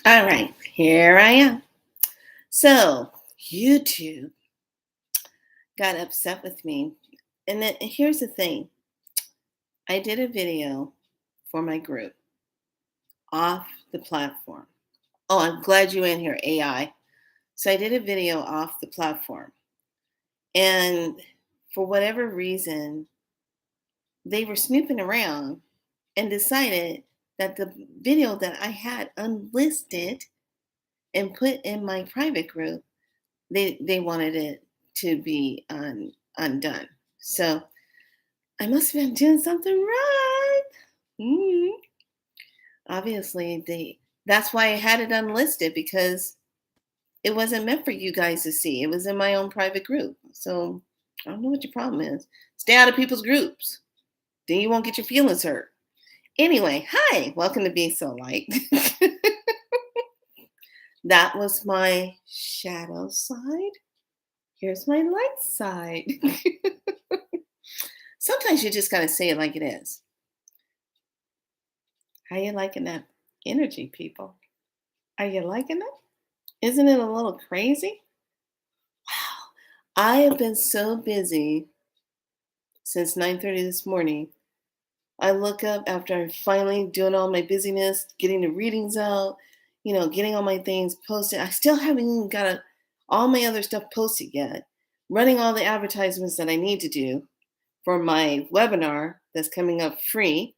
All right, here I am. So, YouTube got upset with me. And then here's the thing, I did a video for my group off the platform. Oh, I'm glad you in here, AI. So, I did a video off the platform. And for whatever reason, they were snooping around and decided that the video that I had unlisted and put in my private group, they wanted it to be undone. So I must have been doing something right. Mhm. Obviously, that's why I had it unlisted because it wasn't meant for you guys to see. It was in my own private group. So I don't know what your problem is. Stay out of people's groups. Then you won't get your feelings hurt. Anyway, hi, welcome to Be So Light. That was my shadow side. Here's my light side. Sometimes you just gotta say it like it is. How you liking that energy, people? Are you liking it? Isn't it a little crazy? Wow. I have been so busy since 9:30 this morning. I look up after I'm finally doing all my busyness, getting the readings out, getting all my things posted. I still haven't even got all my other stuff posted yet. Running all the advertisements that I need to do for my webinar that's coming up free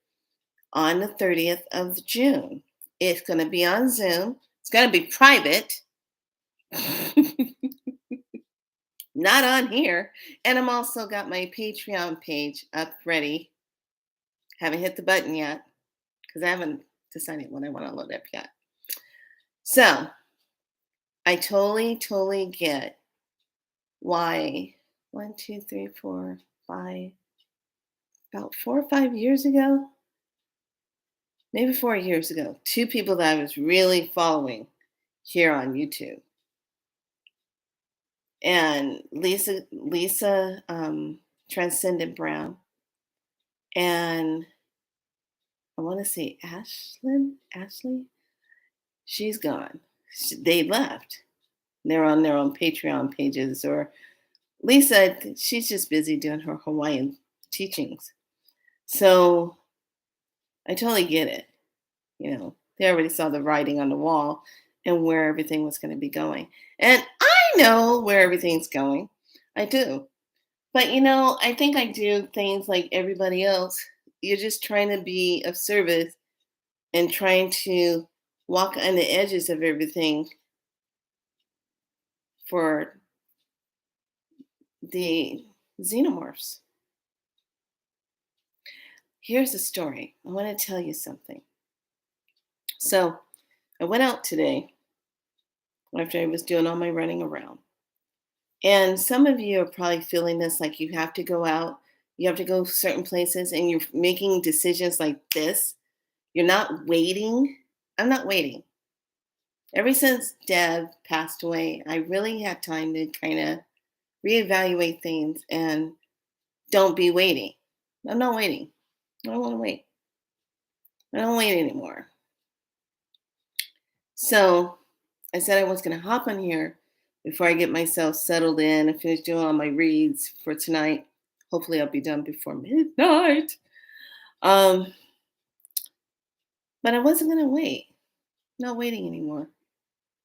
on the 30th of June. It's going to be on Zoom. It's going to be private, not on here. And I'm also got my Patreon page up ready. Haven't hit the button yet because I haven't decided when I want to load up yet. So I totally get why 1, 2, 3, 4, 5, about 4 or 5 years ago, maybe 4 years ago, two people that I was really following here on YouTube. And Lisa Transcendent Brown, and I want to say Ashley, she's gone. They left. They're on their own Patreon pages, or Lisa, she's just busy doing her Hawaiian teachings. So I totally get it. They already saw the writing on the wall and where everything was going to be going. And I know where everything's going. I do. But I think I do things like everybody else. You're just trying to be of service and trying to walk on the edges of everything for the xenomorphs. Here's the story. I want to tell you something. So I went out today after I was doing all my running around. And some of you are probably feeling this like you have to go out, you have to go certain places, and you're making decisions like this. You're not waiting. I'm not waiting. Ever since Deb passed away, I really had time to kind of reevaluate things and don't be waiting. I'm not waiting. I don't want to wait. I don't wait anymore. So I said I was going to hop on here before I get myself settled in and finish doing all my reads for tonight. Hopefully, I'll be done before midnight. But I wasn't going to wait. Not waiting anymore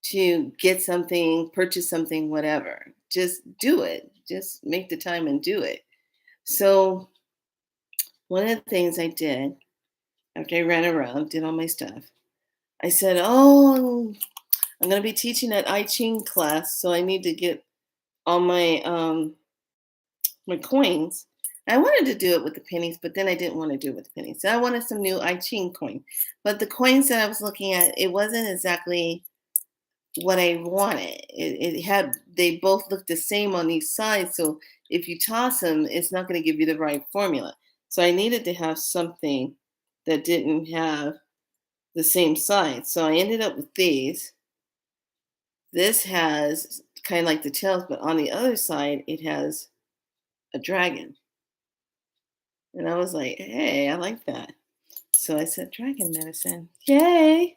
to get something, purchase something, whatever. Just do it. Just make the time and do it. So one of the things I did after I ran around, did all my stuff, I said, oh, I'm going to be teaching that I Ching class, so I need to get all my coins. I wanted to do it with the pennies, but then I didn't want to do it with the pennies. So I wanted some new I Ching coin. But the coins that I was looking at, it wasn't exactly what I wanted. They both looked the same on each side. So if you toss them, it's not going to give you the right formula. So I needed to have something that didn't have the same side. So I ended up with these. This has kind of like the tails, but on the other side, it has a dragon. And I was like, hey, I like that. So I said, dragon medicine. Yay.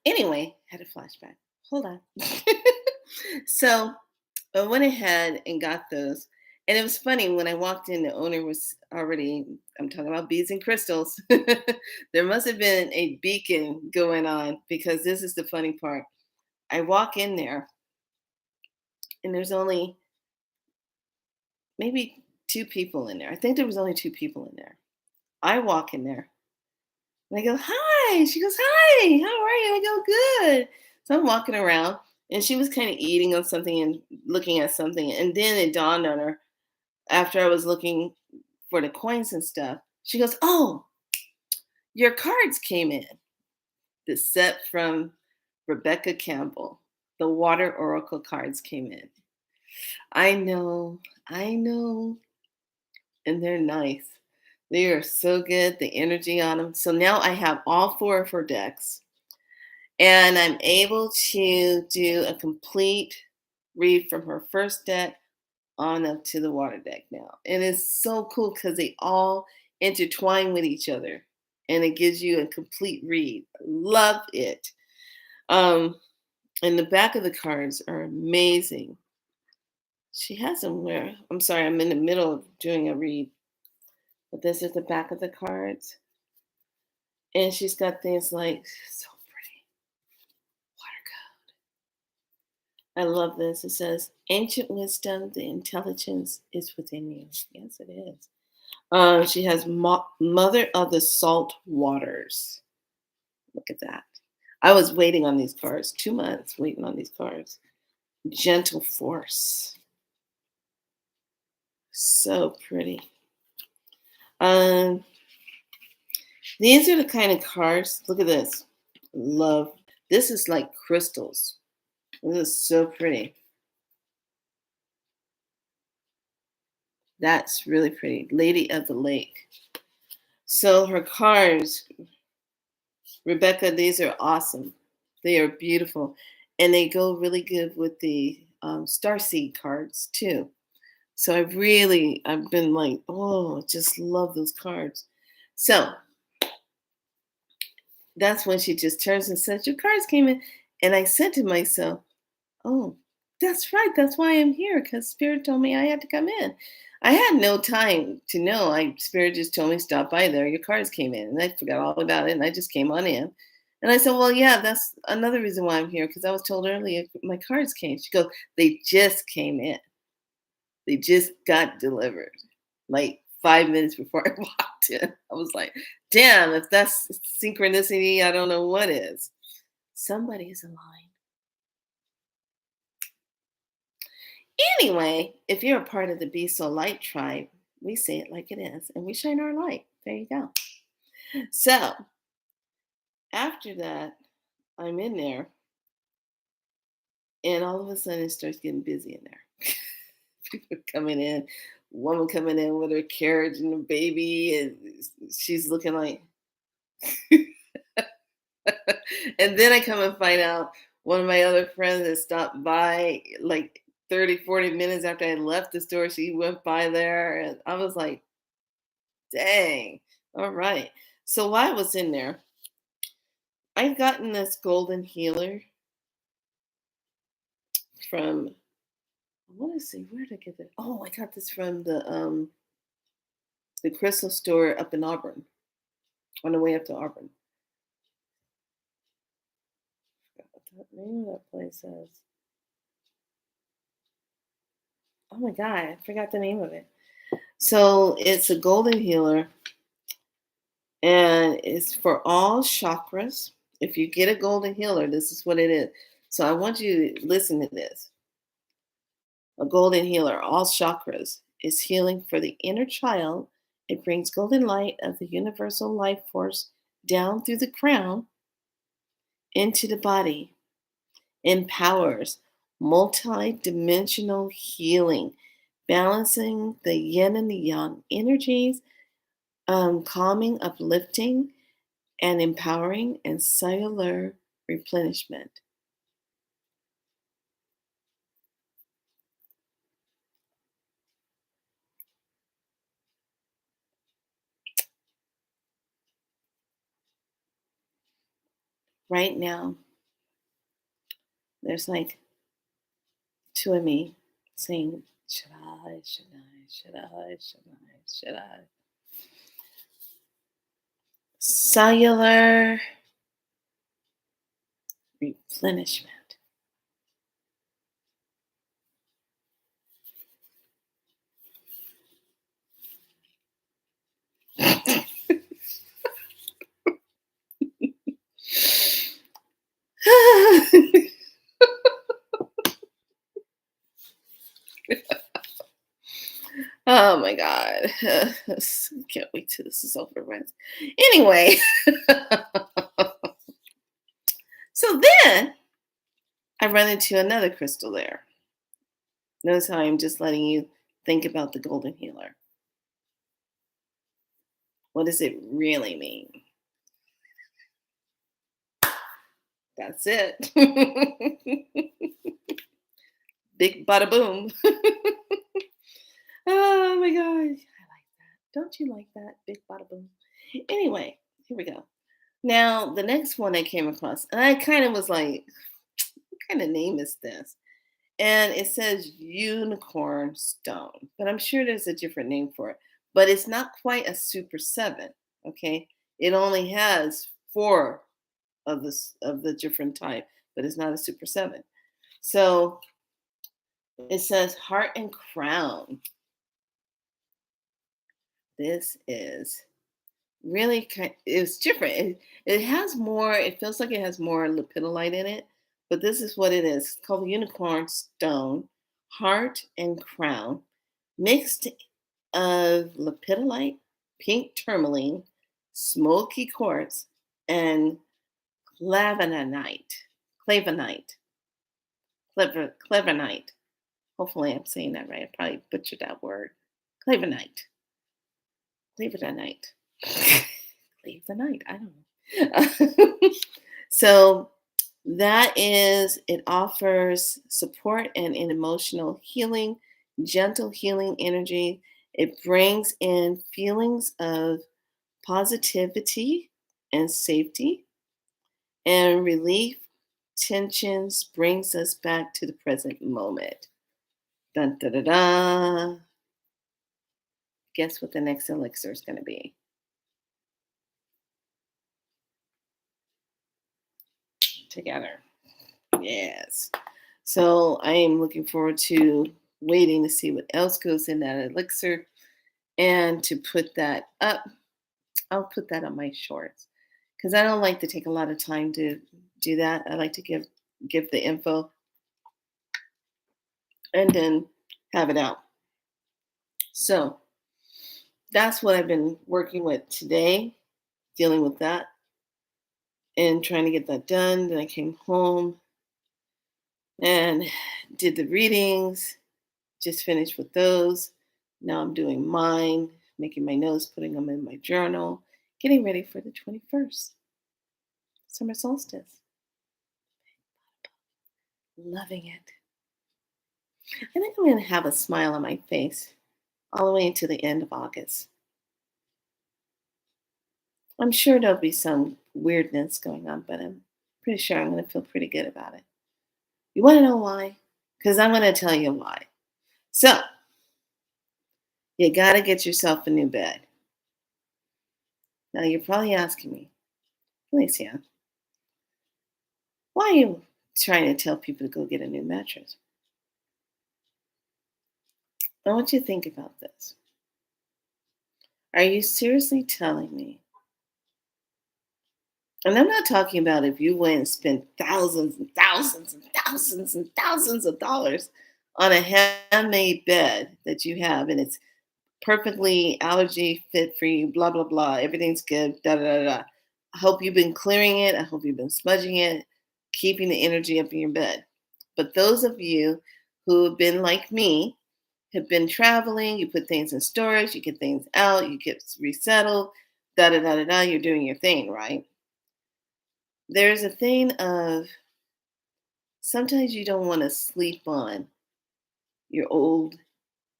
Anyway, had a flashback. Hold on. So I went ahead and got those. And it was funny when I walked in, the owner was already, I'm talking about beads and crystals. There must have been a beacon going on because this is the funny part. I walk in there and there's only maybe two people in there. I think there was only two people in there. I walk in there and I go, "Hi." She goes, "Hi, how are you?" I go, "Good." So I'm walking around and she was kind of eating on something and looking at something. And then it dawned on her after I was looking for the coins and stuff. She goes, "Oh, your cards came in." The set from Rebecca Campbell, the Water Oracle cards came in. I know, and they're nice. They are so good, the energy on them. So now I have all four of her decks, and I'm able to do a complete read from her first deck on up to the water deck now. And it's so cool because they all intertwine with each other and it gives you a complete read. Love it. Um, and the back of the cards are amazing. She has them where I'm sorry, I'm in the middle of doing a read, but this is the back of the cards. And she's got things like so pretty. Water code. I love this. It says, "Ancient wisdom, the intelligence is within you." Yes, it is. She has Mother of the Salt Waters. Look at that. I was waiting on these cards, 2 months waiting on these cards. Gentle Force. So pretty. Um, these are the kind of cards. Look at this. Love. This is like crystals. This is so pretty. That's really pretty. Lady of the Lake. So her cards, Rebecca, these are awesome. They are beautiful. And they go really good with the Starseed cards too. So I've been like, oh, just love those cards. So that's when she just turns and says, "Your cards came in." And I said to myself, "Oh, that's right. That's why I'm here, because Spirit told me I had to come in." I had no time to know. Spirit just told me, "Stop by there. Your cards came in." And I forgot all about it. And I just came on in. And I said, "Well, yeah, that's another reason why I'm here, because I was told earlier my cards came." She goes, "They just came in. They just got delivered." Like 5 minutes before I walked in. I was like, damn, if that's synchronicity, I don't know what is. Somebody is aligned. Anyway, if you're a part of the Be So Light tribe, we say it like it is and we shine our light. There you go. So after that, I'm in there and all of a sudden it starts getting busy in there. People coming in, woman coming in with her carriage and a baby, and she's looking like, and then I come and find out one of my other friends that stopped by like 30, 40 minutes after I left the store. She went by there, and I was like, dang, all right. So while I was in there, I've gotten this golden healer from, I want to see, where did I get it? Oh, I got this from the crystal store up in Auburn, on the way up to Auburn. I forgot what the name of that place is. Oh my God, I forgot the name of it. So it's a golden healer and it's for all chakras. If you get a golden healer, this is what it is. So I want you to listen to this. A golden healer, all chakras, is healing for the inner child. It brings golden light of the universal life force down through the crown into the body, empowers multi-dimensional healing, balancing the yin and the yang energies, calming, uplifting, and empowering and cellular replenishment. Right now, There's like two of me saying, should I, should I, should I, should I, should I? Cellular replenishment. Oh my God. Can't wait till this is over with. Anyway, so then I run into another crystal there. Notice how I'm just letting you think about the golden healer. What does it really mean? That's it. Big bada boom. Oh my gosh. I like that. Don't you like that? Big bada boom. Anyway, here we go. Now, the next one I came across, and I kind of was like, what kind of name is this? And it says unicorn stone, but I'm sure there's a different name for it. But it's not quite a super seven. Okay. It only has four of the different type, but it's not a super seven. So it says heart and crown. This is really it's different. It has more, it feels like it has more lepidolite in it, but this is what it is. It's called unicorn stone, heart and crown, mixed of lepidolite, pink tourmaline, smoky quartz, and clavanite. Clavanite. Clavanite. Hopefully I'm saying that right. I probably butchered that word. Clavanite. Clavanite. Clavanite. I don't know. So that is, it offers support and an emotional healing, gentle healing energy. It brings in feelings of positivity and safety and relief. Tensions brings us back to the present moment. Dun, da, da, da. Guess what the next elixir is going to be? Together. Yes. So I am looking forward to waiting to see what else goes in that elixir and to put that up. I'll put that on my shorts because I don't like to take a lot of time to do that. I like to give the info and then have it out. So that's what I've been working with today, dealing with that and trying to get that done. Then I came home and did the readings, just finished with those. Now I'm doing mine, making my notes, putting them in my journal, getting ready for the 21st, summer solstice. Loving it. I think I'm going to have a smile on my face all the way into the end of August. I'm sure there'll be some weirdness going on, but I'm pretty sure I'm going to feel pretty good about it. You want to know why? Because I'm going to tell you why. So, you got to get yourself a new bed. Now, you're probably asking me, Alicia, why are you trying to tell people to go get a new mattress? I want you to think about this. Are you seriously telling me? And I'm not talking about if you went and spent thousands and thousands and thousands and thousands of dollars on a handmade bed that you have and it's perfectly allergy fit for you, blah, blah, blah. Everything's good, da, da, da, da. I hope you've been clearing it. I hope you've been smudging it, keeping the energy up in your bed. But those of you who have been like me, have been traveling, you put things in storage, you get things out, you get resettled, da, da, da, da, da. You're doing your thing, right? There's a thing of sometimes you don't want to sleep on your old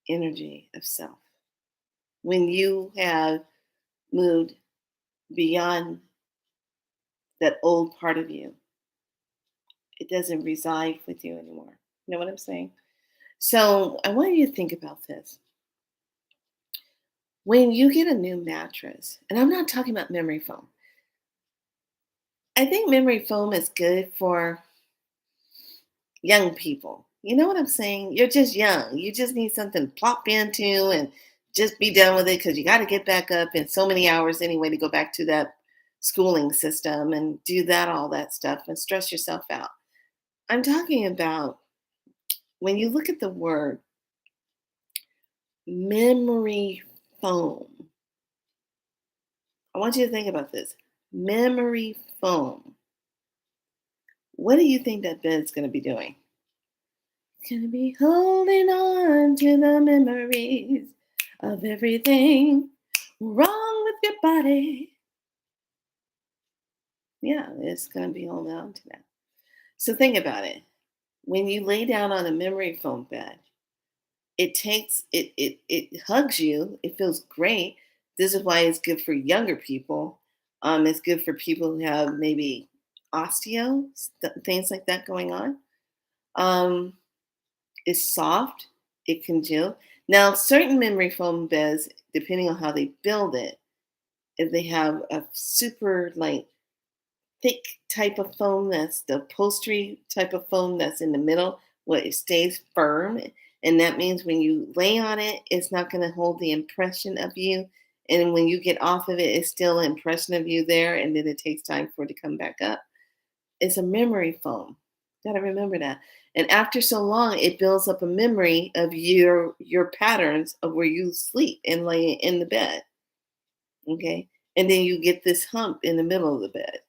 energy of self. When you have moved beyond that old part of you It doesn't reside with you anymore. You know what I'm saying? So I want you to think about this. When you get a new mattress, and I'm not talking about memory foam. I think memory foam is good for young people. You know what I'm saying? You're just young. You just need something to plop into and just be done with it because you got to get back up in so many hours anyway to go back to that schooling system and do that, all that stuff and stress yourself out. I'm talking about when you look at the word memory foam. I want you to think about this memory foam. What do you think that bed's going to be doing? It's going to be holding on to the memories of everything wrong with your body. Yeah, it's going to be holding on to that. So think about it. When you lay down on a memory foam bed, it hugs you. It feels great. This is why it's good for younger people. It's good for people who have maybe things like that going on. Um, it's soft. It can gel. Now, certain memory foam beds, depending on how they build it, if they have a super like thick type of foam that's the upholstery type of foam that's in the middle where it stays firm, and that means when you lay on it it's not going to hold the impression of you, and when you get off of it it's still an impression of you there, and then it takes time for it to come back up. It's a memory foam. Got to remember that. And after so long it builds up a memory of your patterns of where you sleep and lay in the bed. Okay, and then you get this hump in the middle of the bed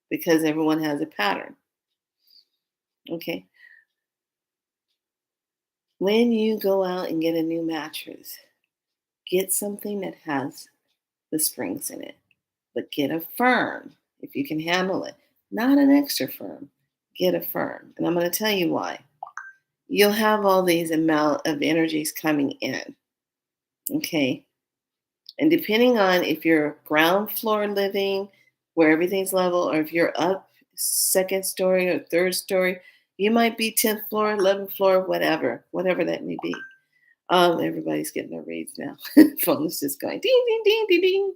because everyone has a pattern. Okay. When you go out and get a new mattress, get something that has the springs in it, but get a firm if you can handle it, not an extra firm. Get a firm. And I'm going to tell you why. You'll have all these amount of energies coming in. Okay. And depending on if you're ground floor living where everything's level, or if you're up second story or third story, you might be 10th floor, 11th floor, whatever that may be. Everybody's getting their reads now. Phone is just going ding, ding, ding, ding, ding.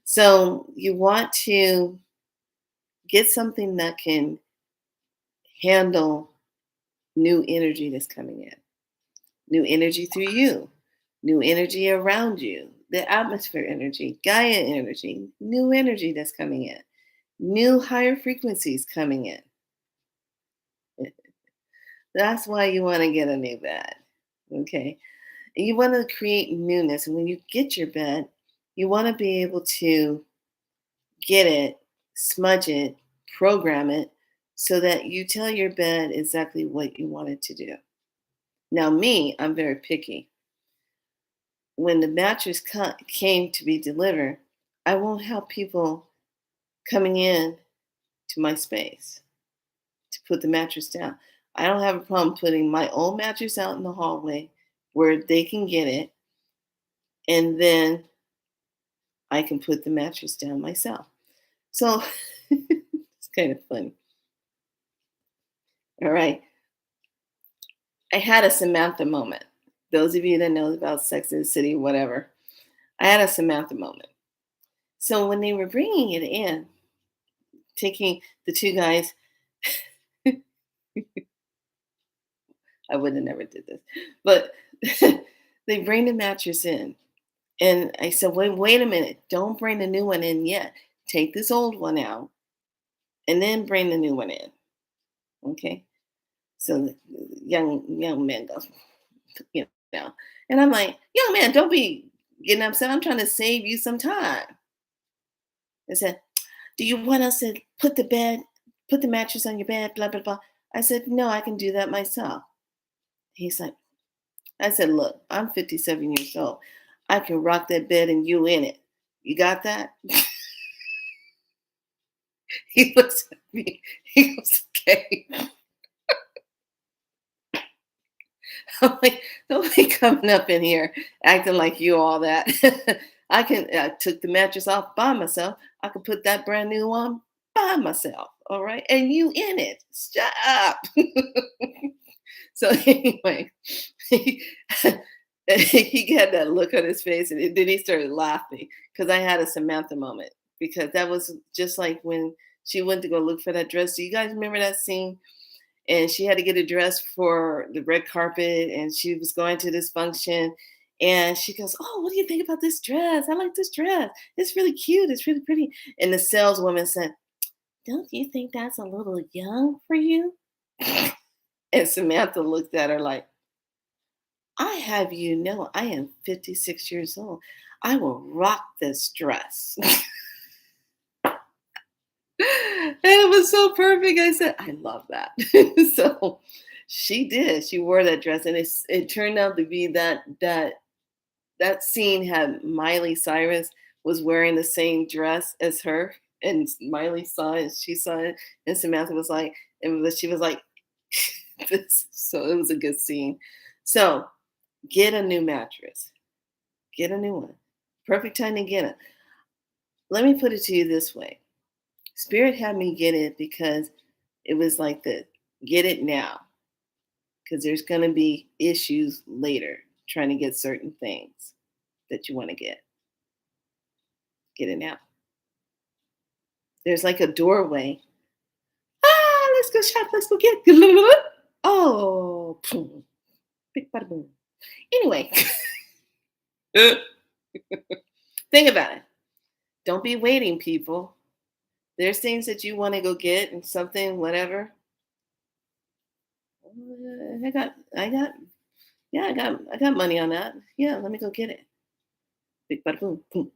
So you want to get something that can handle new energy that's coming in, new energy through you, new energy around you, the atmosphere energy, Gaia energy, new energy that's coming in, new higher frequencies coming in. That's why you want to get a new bed. Okay. And you want to create newness. And when you get your bed, you want to be able to get it, smudge it, program it so that you tell your bed exactly what you want it to do. Now, me, I'm very picky. When the mattress came to be delivered, I won't have people coming in to my space to put the mattress down. I don't have a problem putting my old mattress out in the hallway where they can get it, and then I can put the mattress down myself. So it's kind of funny. All right. I had a Samantha moment. Those of you that know about Sex and the City, whatever, I had a Samantha moment. So when they were bringing it in, taking the two guys, I would have never did this, but they bring the mattress in, and I said, wait a minute, don't bring the new one in yet. Take this old one out, and then bring the new one in. Okay. So the young man goes, you know, and I'm like, young man, don't be getting upset. I'm trying to save you some time. I said, do you want us to put the mattress on your bed, blah, blah, blah. I said, no, I can do that myself. He's like, I said, look, I'm 57 years old. I can rock that bed and you in it. You got that? He looks at me. He goes, okay. I'm like, don't be coming up in here acting like you all that. I took the mattress off by myself. I could put that brand new on by myself. All right. And you in it. Shut up. So anyway, he, he had that look on his face, and then he started laughing because I had a Samantha moment, because that was just like when she went to go look for that dress. Do you guys remember that scene? And she had to get a dress for the red carpet, and she was going to this function, and she goes, "Oh, what do you think about this dress? I like this dress. It's really cute. It's really pretty." And the saleswoman said, "Don't you think that's a little young for you?" And Samantha looked at her like, "I have you know I am 56 years old. I will rock this dress." And it was so perfect. I said, "I love that." So she did. She wore that dress, and it turned out to be that scene had Miley Cyrus was wearing the same dress as her, and Miley saw it. She saw it, and Samantha was like, and she was like, this. So it was a good scene. So get a new mattress. Get a new one. Perfect time to get it. Let me put it to you this way. Spirit had me get it because it was like the get it now, because there's going to be issues later trying to get certain things that you want to get. Get it now. There's like a doorway. Ah, let's go shop. Let's go get. Oh, boom, big bada boom. Anyway, think about it. Don't be waiting, people. There's things that you want to go get and something, whatever. I got money on that. Yeah, let me go get it. Big bada boom, boom.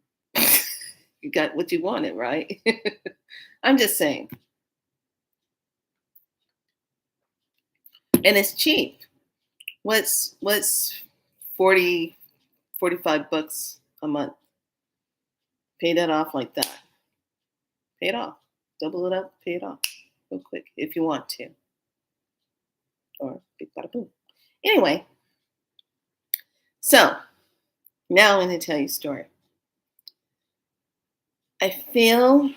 You got what you wanted, right? I'm just saying, and it's cheap. What's 40, 45 bucks a month? Pay that off like that. Pay it off. Double it up. Pay it off real quick if you want to, or big bada boom. Anyway, so now I'm going to tell you a story. I feel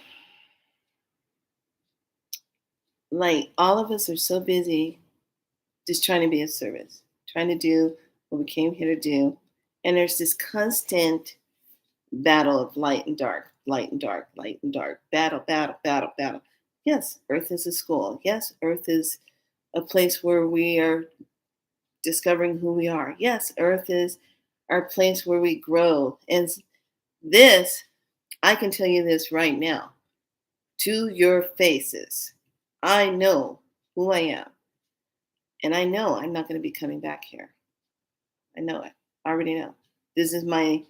like all of us are so busy just trying to be of service, trying to do what we came here to do. And there's this constant battle of light and dark, light and dark, light and dark, battle, battle, battle, battle. Yes, Earth is a school. Yes, Earth is a place where we are discovering who we are. Yes, Earth is our place where we grow. And this, I can tell you this right now, to your faces. I know who I am. And I know I'm not going to be coming back here. I know it. I already know. This is my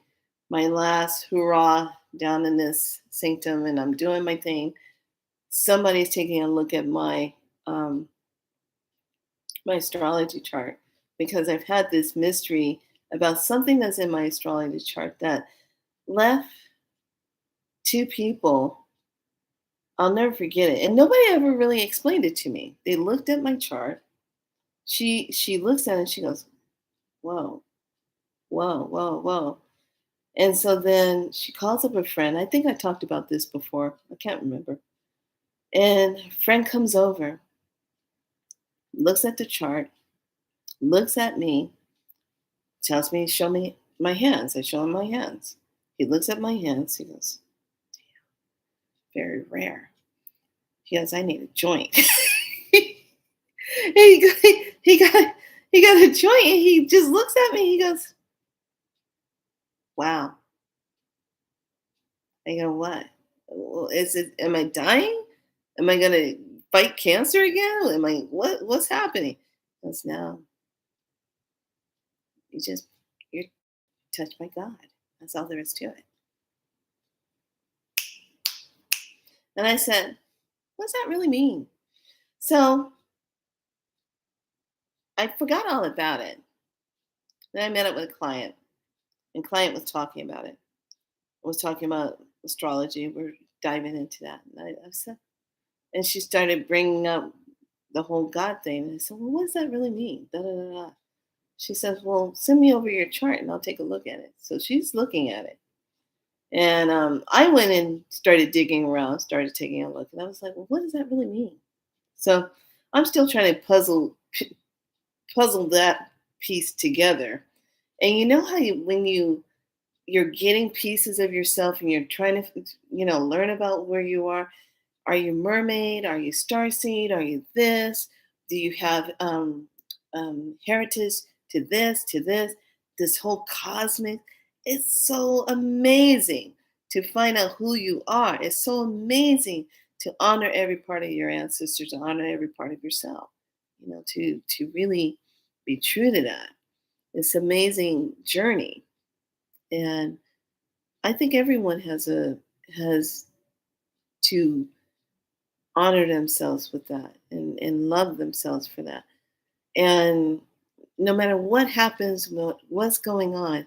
last hurrah down in this sanctum, and I'm doing my thing. Somebody's taking a look at my astrology chart, because I've had this mystery about something that's in my astrology chart that left two people. I'll never forget it, and nobody ever really explained it to me. They looked at my chart. She looks at it and she goes, "Whoa, whoa, whoa, whoa." And so then she calls up a friend. I think I talked about this before. I can't remember. And a friend comes over, looks at the chart, looks at me, tells me, "Show me my hands." I show him my hands. He looks at my hands. He goes, "Very rare." He goes, "I need a joint." he, got, he, got, he got a joint, and he just looks at me. He goes, "Wow." I go, "What? Well, is it? Am I dying? Am I gonna fight cancer again? Am I what's happening?" He goes, "No, you just you're touched by God. That's all there is to it." And I said, "What does that really mean?" So I forgot all about it. Then I met up with a client, and client was talking about it. Was talking about astrology. We're diving into that, and I said, and she started bringing up the whole God thing. And I said, "Well, what does that really mean?" Da, da, da, da. She says, "Well, send me over your chart and I'll take a look at it." So she's looking at it. And I went and started digging around, started taking a look, and I was like, well, what does that really mean? So I'm still trying to puzzle that piece together. And you know how when you're getting pieces of yourself and you're trying to learn about where you are you mermaid? Are you starseed? Are you this? Do you have heritage to this whole cosmic? It's so amazing to find out who you are. It's so amazing to honor every part of your ancestors, to honor every part of yourself. To really be true to that. It's an amazing journey, and I think everyone has to honor themselves with that and love themselves for that. And no matter what happens, what's going on,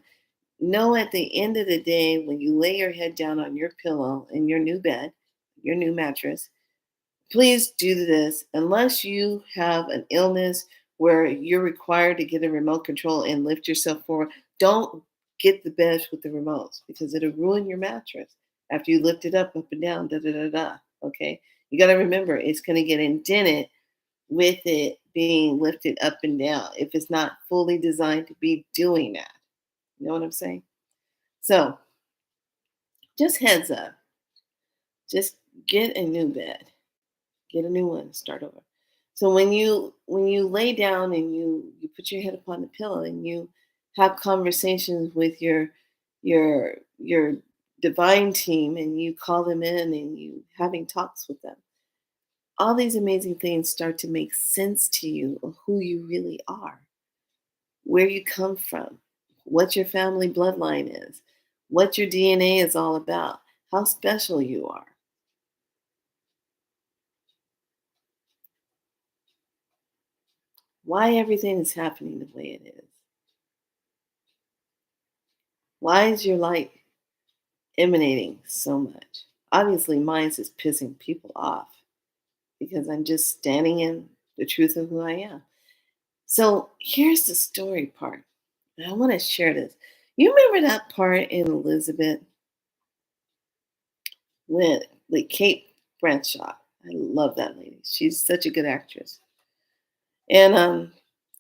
know at the end of the day, when you lay your head down on your pillow in your new bed, your new mattress, please do this unless you have an illness where you're required to get a remote control and lift yourself forward. Don't get the bed with the remotes because it'll ruin your mattress after you lift it up and down, da da da da. Okay, you got to remember it's going to get indented with it being lifted up and down if it's not fully designed to be doing that. You know what I'm saying? So, just heads up, just get a new bed. Get a new one, start over. So when you lay down and you put your head upon the pillow and you have conversations with your divine team and you call them in and you having talks with them, all these amazing things start to make sense to you of who you really are, where you come from, what your family bloodline is, what your DNA is all about, how special you are, why everything is happening the way it is. Why is your light emanating so much? Obviously, mine's is pissing people off because I'm just standing in the truth of who I am. So here's the story part. And I want to share this. You remember that part in Elizabeth with Kate Bradshaw? I love that lady. She's such a good actress. And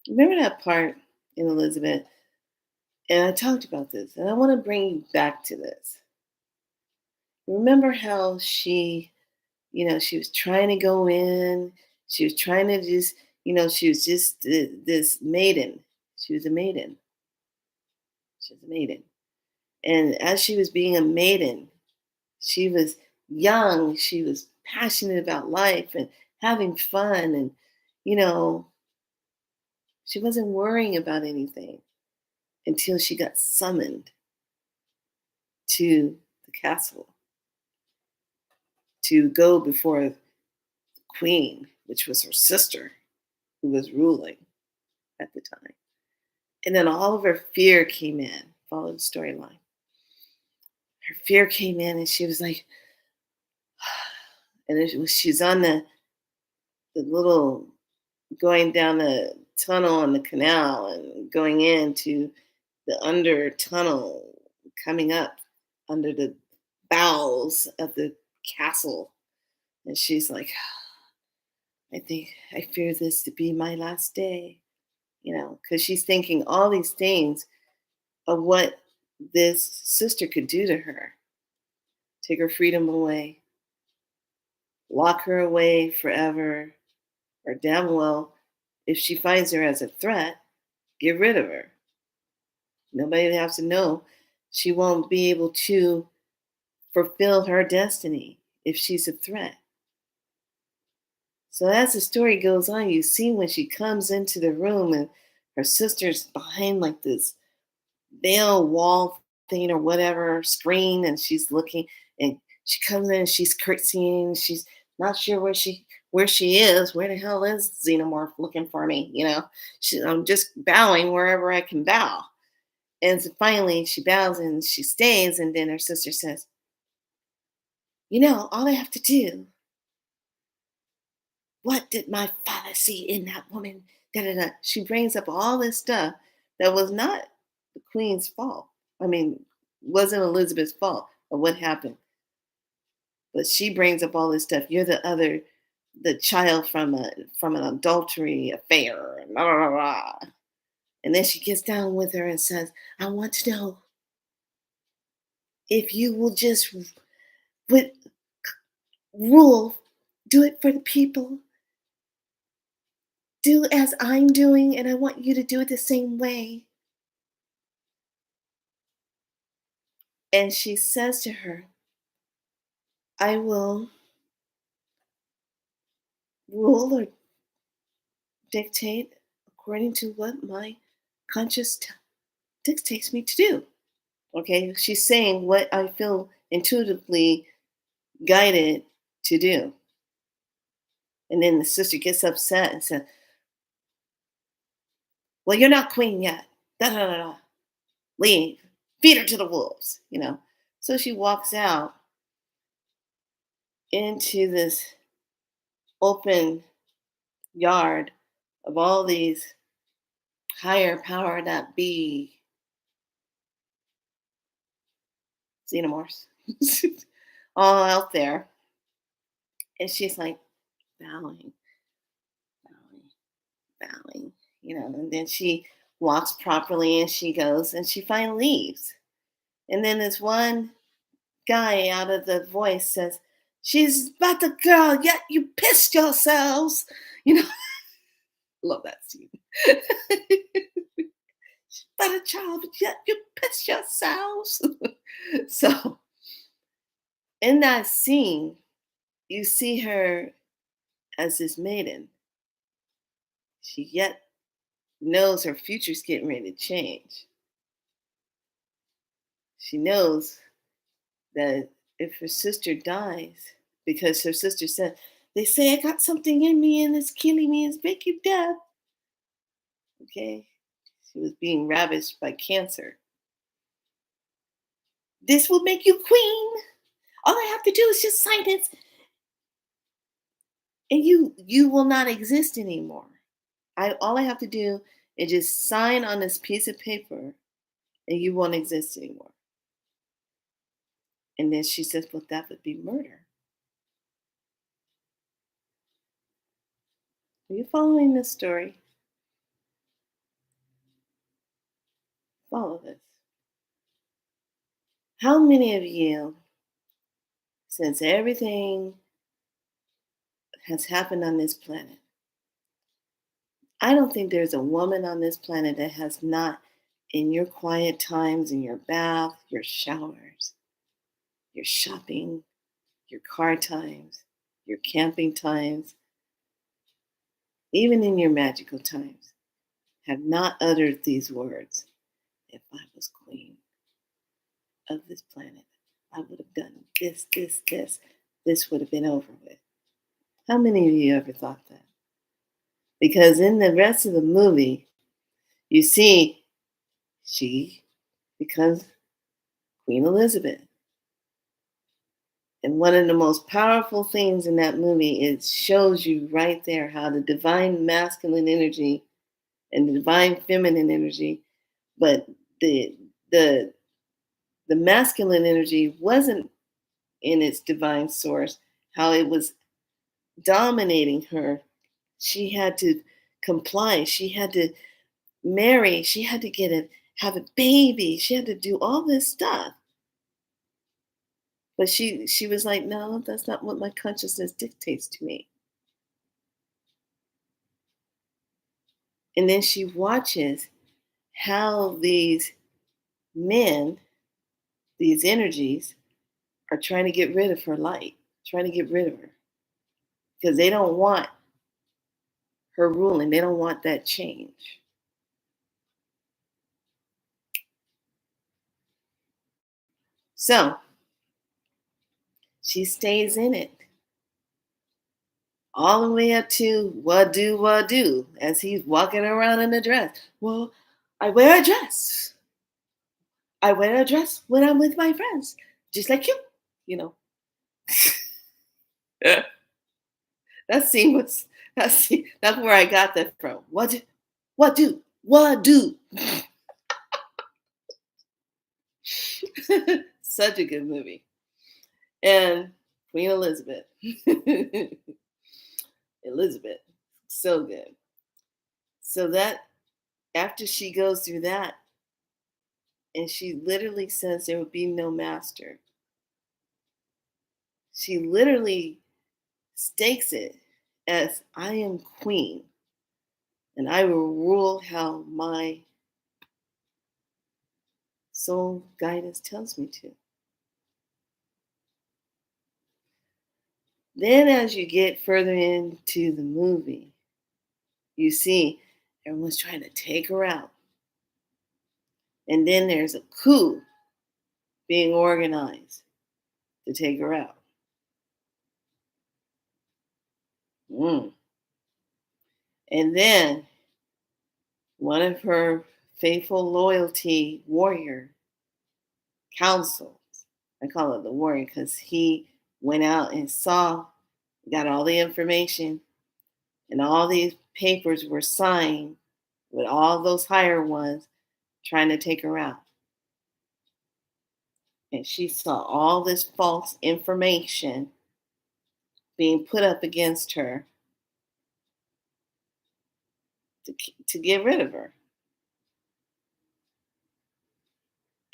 remember that part in Elizabeth? And I talked about this, and I want to bring you back to this. Remember how she was trying to go in. She was trying to she was just this maiden. She was a maiden. She was a maiden. And as she was being a maiden, she was young. She was passionate about life and having fun. And, you know, she wasn't worrying about anything until she got summoned to the castle to go before the queen, which was her sister who was ruling at the time. And then all of her fear came in, follow the storyline. Her fear came in and she was like, and she's on the little, going down the tunnel on the canal and going into the under tunnel, coming up under the bowels of the castle. And she's like, I fear this to be my last day, because she's thinking all these things of what this sister could do to her, take her freedom away, lock her away forever, or damn well, if she finds her as a threat, get rid of her. Nobody has to know. She won't be able to fulfill her destiny if she's a threat. So as the story goes on, you see when she comes into the room and her sister's behind like this veil wall thing or whatever screen, and she's looking, and she comes in and she's curtsying. She's not sure where she is. Where the hell is Xenomorph looking for me? I'm just bowing wherever I can bow. And so finally she bows and she stays, and then her sister says, all I have to do, what did my father see in that woman? Da, da, da. She brings up all this stuff that was not the queen's fault. I mean, wasn't Elizabeth's fault. of what happened. But she brings up all this stuff. You're the child from an adultery affair, and blah, blah, blah, blah. And then she gets down with her and says, I want to know if you will just with rule, do it for the people, do as I'm doing, and I want you to do it the same way. And she says to her, I will rule or dictate according to what my conscience dictates me to do. Okay, she's saying what I feel intuitively guided to do. And then the sister gets upset and says, well, you're not queen yet. Da da da da. Leave. Feed her to the wolves. So she walks out into this open yard of all these higher power that be xenomorphs all out there. And she's like bowing, bowing, bowing, and then she walks properly and she goes and she finally leaves. And then this one guy out of the voice says, she's but a girl, yet you pissed yourselves. Love that scene. But a child, but yet you pissed yourselves. So in that scene, you see her as this maiden. She yet knows her future's getting ready to change. She knows that if her sister dies, because her sister said, they say I got something in me and it's killing me, it's making you dead. Okay. She was being ravished by cancer. This will make you queen. All I have to do is just sign it. And you will not exist anymore. All I have to do is just sign on this piece of paper and you won't exist anymore. And then she says, well, that would be murder. Are you following this story? Follow this. How many of you, since everything has happened on this planet, I don't think there's a woman on this planet that has not, in your quiet times, in your bath, your showers, your shopping, your car times, your camping times, even in your magical times, have not uttered these words. If I was queen of this planet, I would have done this, this, this. This would have been over with. How many of you ever thought that? Because in the rest of the movie, you see she becomes Queen Elizabeth. And one of the most powerful things in that movie is shows you right there how the divine masculine energy and the divine feminine energy, but the masculine energy wasn't in its divine source, how it was dominating her. She had to comply. She had to marry. She had to have a baby. She had to do all this stuff. But she was like, no, that's not what my consciousness dictates to me. And then she watches how these men, these energies, are trying to get rid of her light, trying to get rid of her. Because they don't want her ruling. They don't want that change. So she stays in it all the way up to what do, as he's walking around in a dress. Well, I wear a dress. I wear a dress when I'm with my friends, just like you. That scene was that's where I got that from. What do? Such a good movie. And Queen Elizabeth. Elizabeth. So good. So that after she goes through that, and she literally says there will be no master. She literally stakes it as I am queen and I will rule how my soul guidance tells me to. Then, as you get further into the movie, you see everyone's trying to take her out. And then there's a coup being organized to take her out. Mm. And then one of her faithful loyalty warrior councils, I call it the warrior because he went out and saw, got all the information, and all these papers were signed with all those higher ones trying to take her out. And she saw all this false information being put up against her to get rid of her.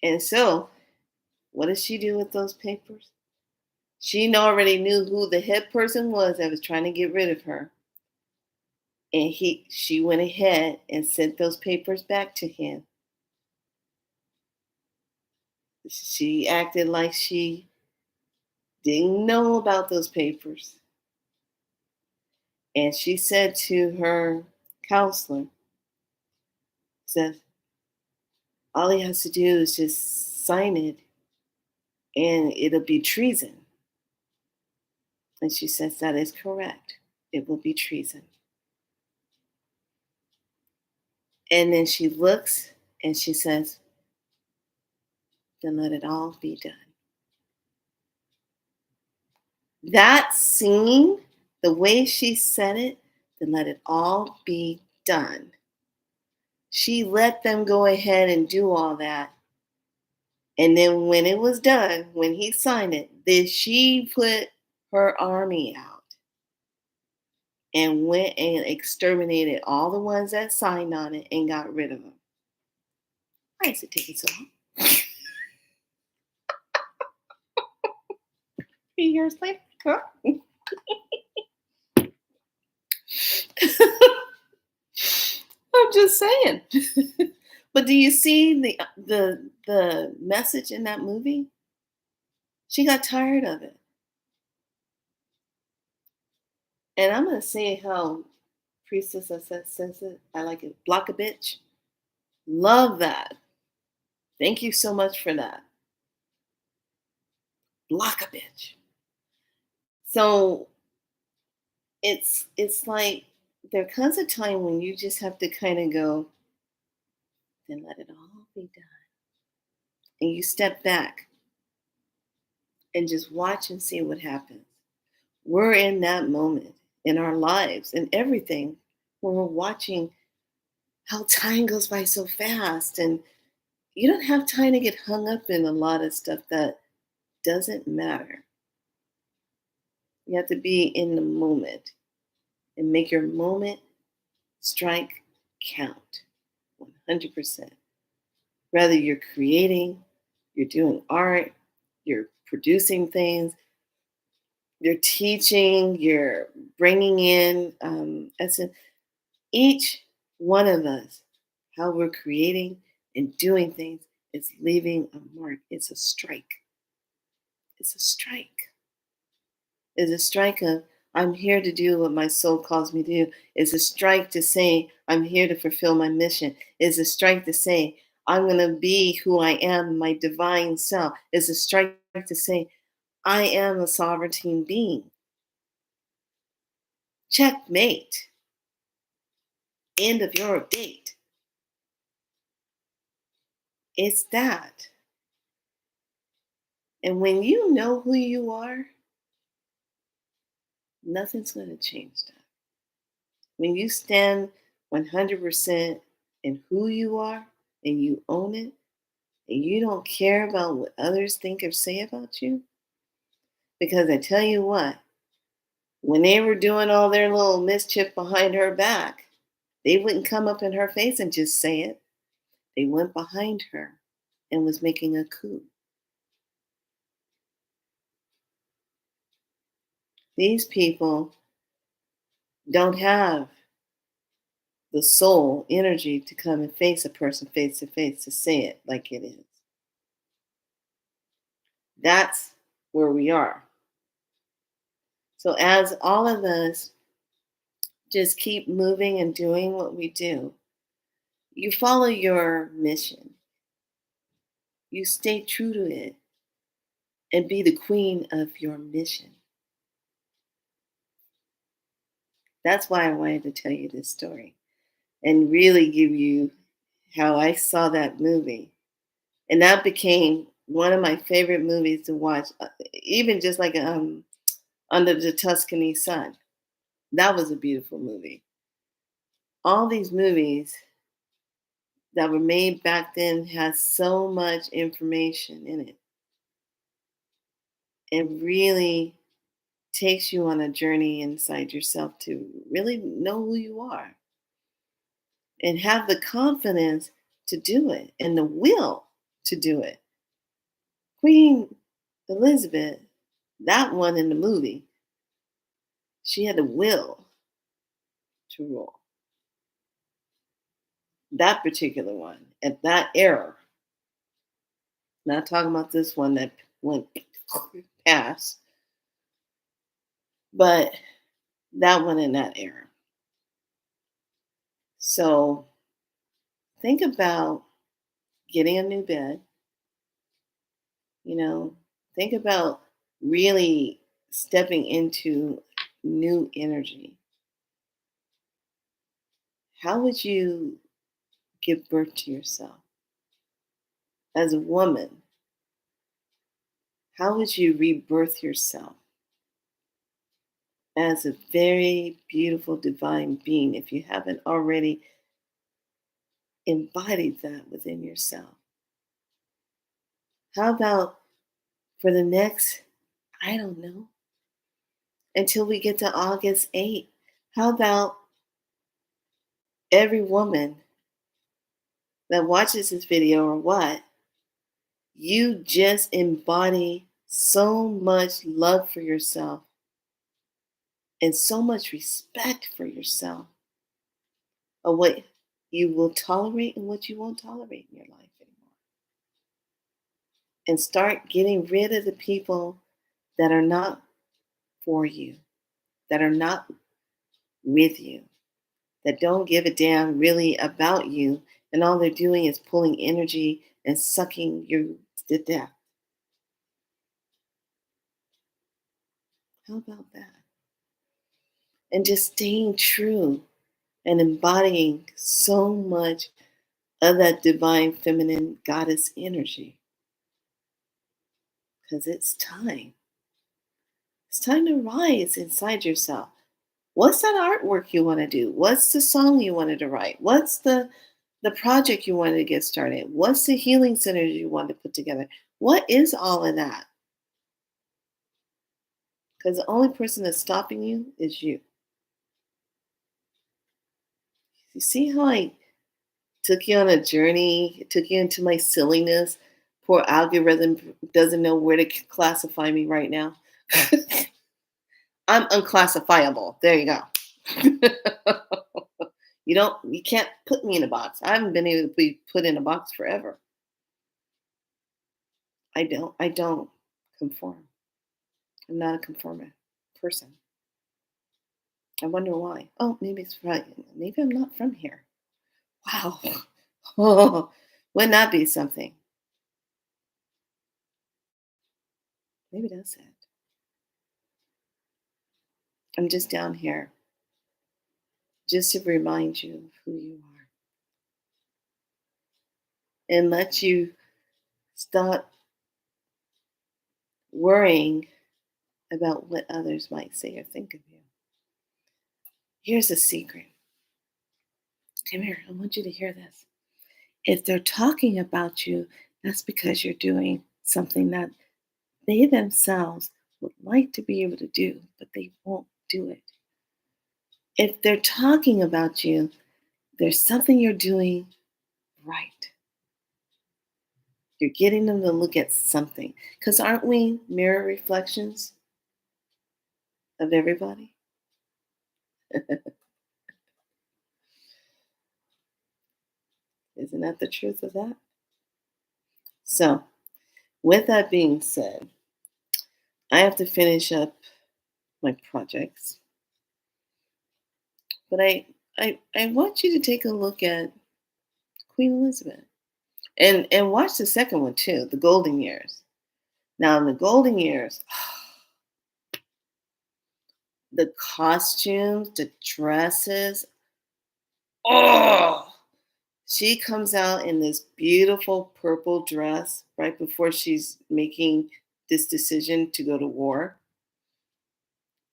And so, what did she do with those papers? She already knew who the head person was that was trying to get rid of her. And she went ahead and sent those papers back to him. She acted like she didn't know about those papers. And she said to her counselor, says, all he has to do is just sign it and it'll be treason. And she says, that is correct. It will be treason. And then she looks and she says, then let it all be done. That scene, the way she said it, then let it all be done. She let them go ahead and do all that. And then when it was done, when he signed it, then she put her army out and went and exterminated all the ones that signed on it and got rid of them. Why is it taking so long? 3 years later? Huh? I'm just saying. But do you see the message in that movie? She got tired of it. And I'm gonna say how Priestess says it. I like it. Block a bitch. Love that. Thank you so much for that. Block a bitch. So it's like there comes a time when you just have to kind of go, then let it all be done. And you step back and just watch and see what happens. We're in that moment in our lives and everything when we're watching how time goes by so fast. And you don't have time to get hung up in a lot of stuff that doesn't matter. You have to be in the moment and make your moment strike count 100%. Whether you're creating, you're doing art, you're producing things, you're teaching, you're bringing in essence. Each one of us, how we're creating and doing things, is leaving a mark. It's a strike. It's a strike. It's a strike of I'm here to do what my soul calls me to do. It's a strike to say I'm here to fulfill my mission. It's a strike to say I'm going to be who I am, my divine self. It's a strike to say I am a sovereign being. Checkmate. End of your date. It's that. And when you know who you are, nothing's going to change that. When you stand 100% in who you are and you own it, and you don't care about what others think or say about you? Because I tell you what, when they were doing all their little mischief behind her back, they wouldn't come up in her face and just say it. They went behind her and was making a coup. These people don't have the soul energy to come and face a person face to face to say it like it is. That's where we are. So, as all of us just keep moving and doing what we do, you follow your mission, you stay true to it, and be the queen of your mission. That's why I wanted to tell you this story and really give you how I saw that movie. And that became one of my favorite movies to watch, even just like Under the Tuscany Sun. That was a beautiful movie. All these movies that were made back then has so much information in it. It really takes you on a journey inside yourself to really know who you are and have the confidence to do it and the will to do it. Queen Elizabeth, that one in the movie, she had the will to rule. That particular one at that era. Not talking about this one that went past, but that one in that era. So think about getting a new bed, you know, think about really stepping into new energy. How would you give birth to yourself? As a woman, how would you rebirth yourself as a very beautiful divine being if you haven't already embodied that within yourself? How about for the next, I don't know, until we get to August 8th? How about every woman that watches this video or what, you just embody so much love for yourself and so much respect for yourself of what you will tolerate and what you won't tolerate in your life anymore. And start getting rid of the people that are not for you, that are not with you, that don't give a damn really about you. And all they're doing is pulling energy and sucking you to death. How about that? And just staying true and embodying so much of that divine feminine goddess energy. Because it's time. It's time to rise inside yourself. What's that artwork you want to do? What's the song you wanted to write? What's the project you wanted to get started? What's the healing centers you want to put together? What is all of that? Because the only person that's stopping you is you. You see how I took you on a journey, took you into my silliness? Poor algorithm doesn't know where to classify me right now. I'm unclassifiable. There you go. You can't put me in a box. I haven't been able to be put in a box forever. I don't conform. I'm not a conformist person. I wonder why. Oh, maybe it's right. Maybe I'm not from here. Wow. Oh, wouldn't that be something? Maybe that's it. I'm just down here just to remind you of who you are and let you stop worrying about what others might say or think of you. Here's a secret. Come here, I want you to hear this. If they're talking about you, That's because you're doing something that they themselves would like to be able to do, but they won't do it. If they're talking about you, there's something you're doing right. You're getting them to look at something. Because aren't we mirror reflections of everybody? Isn't that the truth of that? So, with that being said, I have to finish up my projects. But I want you to take a look at Queen Elizabeth and watch the second one too, the Golden Years. Now, in the Golden Years, the costumes, the dresses, oh, she comes out in this beautiful purple dress right before she's making this decision to go to war.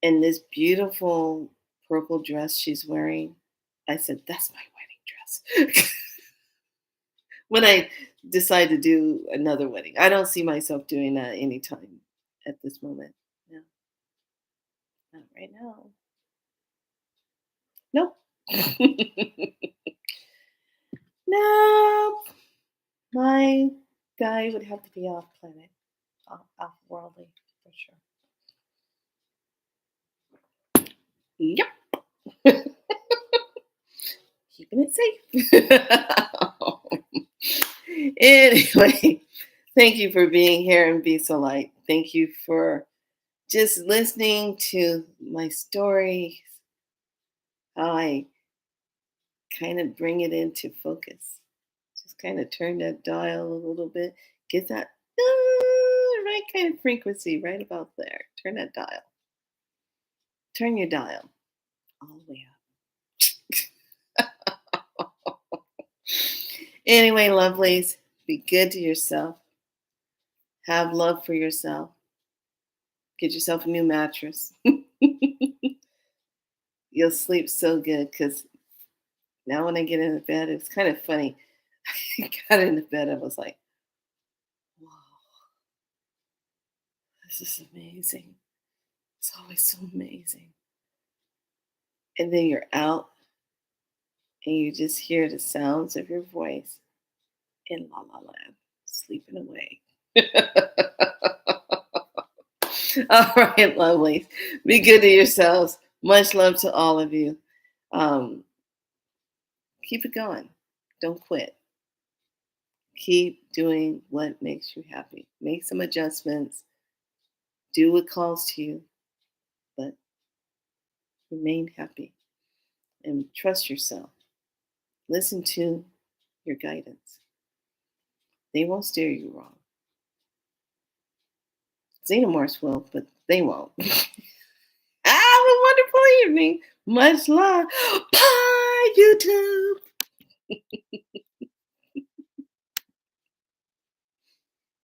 And this beautiful purple dress she's wearing, I said, that's my wedding dress. When I decide to do another wedding, I don't see myself doing that anytime at this moment. No, not right now. Nope. No, my guy would have to be off planet, off worldly for sure. Yep. Keeping it safe. Anyway, thank you for being here and be so light. Thank you for just listening to my story, how I kind of bring it into focus. Just kind of turn that dial a little bit, get that right kind of frequency right about there. Turn that dial. Turn your dial all the way up. Anyway, lovelies, be good to yourself. Have love for yourself. Get yourself a new mattress. You'll sleep so good because now when I get into bed, it's kind of funny. I got into bed, I was like, wow, this is amazing. It's always so amazing. And then you're out and you just hear the sounds of your voice in La La Land, sleeping away. All right, lovelies. Be good to yourselves. Much love to all of you. Um, keep it going. Don't quit. Keep doing what makes you happy. Make some adjustments. Do what calls to you, but remain happy and trust yourself. Listen to your guidance. They won't steer you wrong. Xenomorphs will, but they won't. Have a wonderful evening. Much love. Bye, YouTube.